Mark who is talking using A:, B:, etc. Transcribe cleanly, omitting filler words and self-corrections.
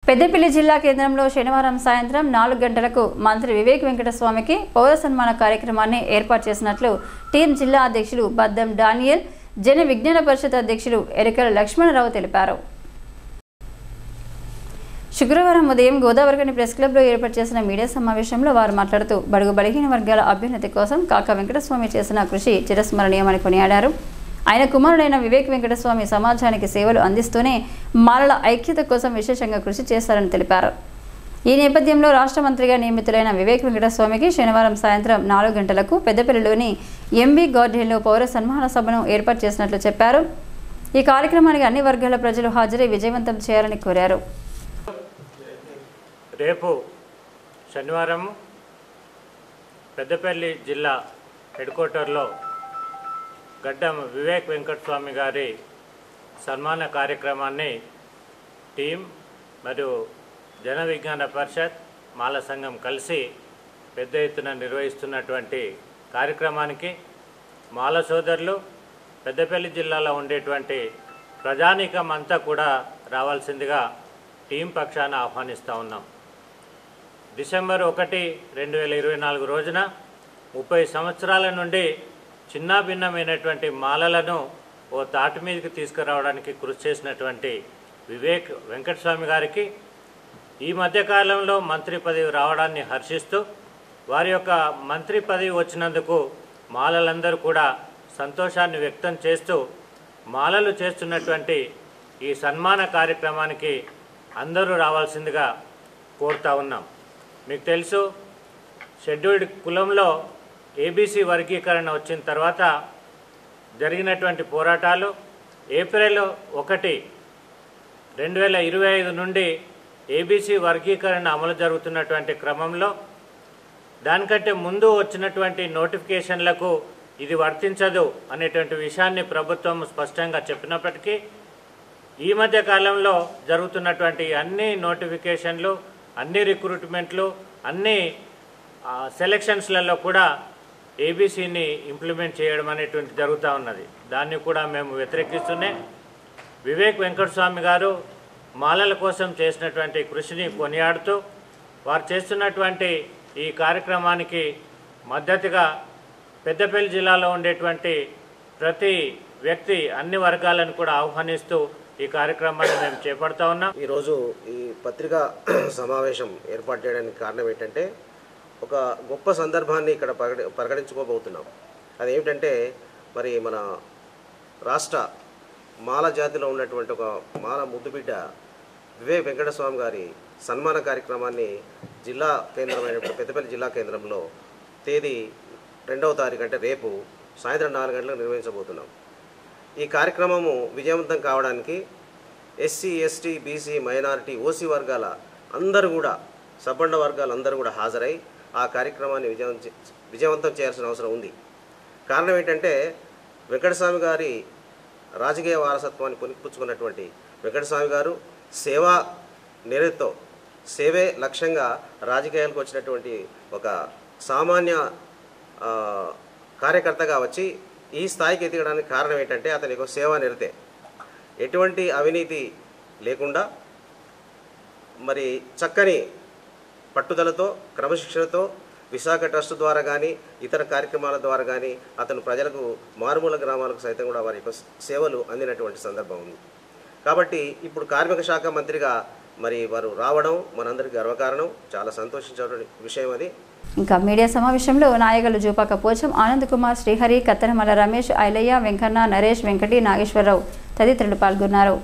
A: పెద్దపల్లి జిల్లా కేంద్రంలో శనివారం సాయంత్రం 4 గంటలకు మంత్రి వివేక్ వెంకటస్వామికి పౌర సన్మాన కార్యక్రమాన్ని ఏర్పాటు చేసినట్లు టీం జిల్లా అధ్యక్షులు బద్దం డానియల్, జన విజ్ఞాన పరిషత్ అధ్యక్షులు ఎరికల లక్ష్మణరావు తెలిపారు. శుక్రవారం ఉదయం గోదావరిఖని ప్రెస్ క్లబ్లో ఏర్పాటు చేసిన మీడియా సమావేశంలో వారు మాట్లాడుతూ బడుగు బలహీన వర్గాల అభ్యున్నతి కోసం కాకా వెంకటస్వామి చేసిన కృషి చిరస్మరణీయమని కొనియాడారు. ఆయన కుమారుడైన వివేక్ వెంకటస్వామి సమాజానికి సేవలు అందిస్తూనే మాలల ఐక్యత కోసం విశేషంగా కృషి చేశారని తెలిపారు. ఈ నేపథ్యంలో రాష్ట్ర మంత్రిగా నియమితులైన వివేక్ వెంకటస్వామికి శనివారం సాయంత్రం 4 గంటలకు పెద్దపల్లిలోని ఎంబీ గార్డెన్లో పౌర సన్మాన సభను ఏర్పాటు చేసినట్లు చెప్పారు. ఈ కార్యక్రమానికి అన్ని వర్గాల ప్రజలు హాజరై విజయవంతం చేయాలని కోరారు.
B: రేపు శనివారం పెద్దపల్లి జిల్లా హెడ్ క్వార్టర్లో గడ్డం వివేక్ వెంకటస్వామి గారి సన్మాన కార్యక్రమాన్ని టీం మరియు జన విజ్ఞాన పరిషత్ మాల సంఘం కలిసి పెద్ద ఎత్తున నిర్వహిస్తున్నటువంటి కార్యక్రమానికి మాల సోదరులు పెద్దపల్లి జిల్లాలో ఉండేటువంటి ప్రజానీకం అంతా కూడా రావాల్సిందిగా టీం పక్షాన ఆహ్వానిస్తూ ఉన్నాం. డిసెంబర్ 1, 2024 రోజున 30 సంవత్సరాల నుండి చిన్న భిన్నమైనటువంటి మాలలను ఓ తాటి మీదకి తీసుకురావడానికి కృషి చేసినటువంటి వివేక్ వెంకటస్వామి గారికి ఈ మధ్యకాలంలో మంత్రి పదవి రావడాన్ని హర్షిస్తూ వారి యొక్క మంత్రి పదవి వచ్చినందుకు మాలలందరూ కూడా సంతోషాన్ని వ్యక్తం చేస్తూ మాలలు చేస్తున్నటువంటి ఈ సన్మాన కార్యక్రమానికి అందరూ రావాల్సిందిగా కోరుతా ఉన్నాం. మీకు తెలుసు, షెడ్యూల్డ్ కులంలో ఏబీసీ వర్గీకరణ వచ్చిన తర్వాత జరిగినటువంటి పోరాటాలు ఏప్రిల్ 1, 2025 నుండి ఏబీసీ వర్గీకరణ అమలు జరుగుతున్నటువంటి క్రమంలో దానికంటే ముందు వచ్చినటువంటి నోటిఫికేషన్లకు ఇది వర్తించదు అనేటువంటి విషయాన్ని ప్రభుత్వం స్పష్టంగా చెప్పినప్పటికీ ఈ మధ్య కాలంలో జరుగుతున్నటువంటి అన్ని నోటిఫికేషన్లు, అన్ని రిక్రూట్మెంట్లు, అన్ని సెలక్షన్స్లలో కూడా ఏబీసీని ఇంప్లిమెంట్ చేయడం అనేటువంటి జరుగుతూ ఉన్నది. దాన్ని కూడా మేము వ్యతిరేకిస్తూనే వివేక్ వెంకటస్వామి గారు మాలల కోసం చేసినటువంటి కృషిని కొనియాడుతూ వారు చేస్తున్నటువంటి ఈ కార్యక్రమానికి మద్దతుగా పెద్దపల్లి జిల్లాలో ఉండేటువంటి ప్రతి వ్యక్తి అన్ని వర్గాలను కూడా ఆహ్వానిస్తూ ఈ కార్యక్రమాన్ని మేము చేపడతా ఉన్నాం.
C: ఈరోజు ఈ పత్రికా సమావేశం ఏర్పాటు చేయడానికి కారణం ఏంటంటే ఒక గొప్ప సందర్భాన్ని ఇక్కడ ప్రకటించుకోబోతున్నాం. అదేమిటంటే మరి మన రాష్ట్ర మాల జాతిలో ఉన్నటువంటి ఒక మాల ముద్దుబిడ్డ వివేక్ వెంకటస్వామి గారి సన్మాన కార్యక్రమాన్ని జిల్లా కేంద్రమైనటువంటి పెద్దపల్లి జిల్లా కేంద్రంలో తేదీ 2వ తారీఖు అంటే రేపు సాయంత్రం 4 గంటలకు నిర్వహించబోతున్నాం. ఈ కార్యక్రమము విజయవంతం కావడానికి SC, ST, BC, minority, OC వర్గాల అందరూ కూడా, సబ్బండ వర్గాలు అందరూ కూడా హాజరై ఆ కార్యక్రమాన్ని విజయవంతం చేయాల్సిన అవసరం ఉంది. కారణం ఏంటంటే వెంకటస్వామి గారి రాజకీయ వారసత్వాన్ని పుణికిపుచ్చుకున్నటువంటి వెంకటస్వామి గారు సేవా నిరతితో, సేవే లక్ష్యంగా రాజకీయాలకు వచ్చినటువంటి ఒక సామాన్య కార్యకర్తగా వచ్చి ఈ స్థాయికి ఎదగడానికి కారణం ఏంటంటే అతని యొక్క సేవా నిరతే. ఎటువంటి అవినీతి లేకుండా మరి చక్కని పట్టుదలతో, క్రమశిక్షణతో విశాఖ ట్రస్ట్ ద్వారా కానీ ఇతర కార్యక్రమాల ద్వారా కానీ అతను ప్రజలకు, మారుమూల గ్రామాలకు సైతం కూడా వారి యొక్క సేవలు అందినటువంటి సందర్భం ఉంది. కాబట్టి ఇప్పుడు కార్మిక శాఖ మంత్రిగా మరి వారు రావడం మనందరికీ గర్వకారణం, చాలా సంతోషించే విషయం అది.
A: ఇంకా మీడియా సమావేశంలో నాయకులు జూపాక పోచం, ఆనంద్ కుమార్, శ్రీహరి, కత్తెనమల రమేష్, ఐలయ్య, వెంకన్న, నరేష్, వెంకటి, నాగేశ్వరరావు తదితరులు పాల్గొన్నారు.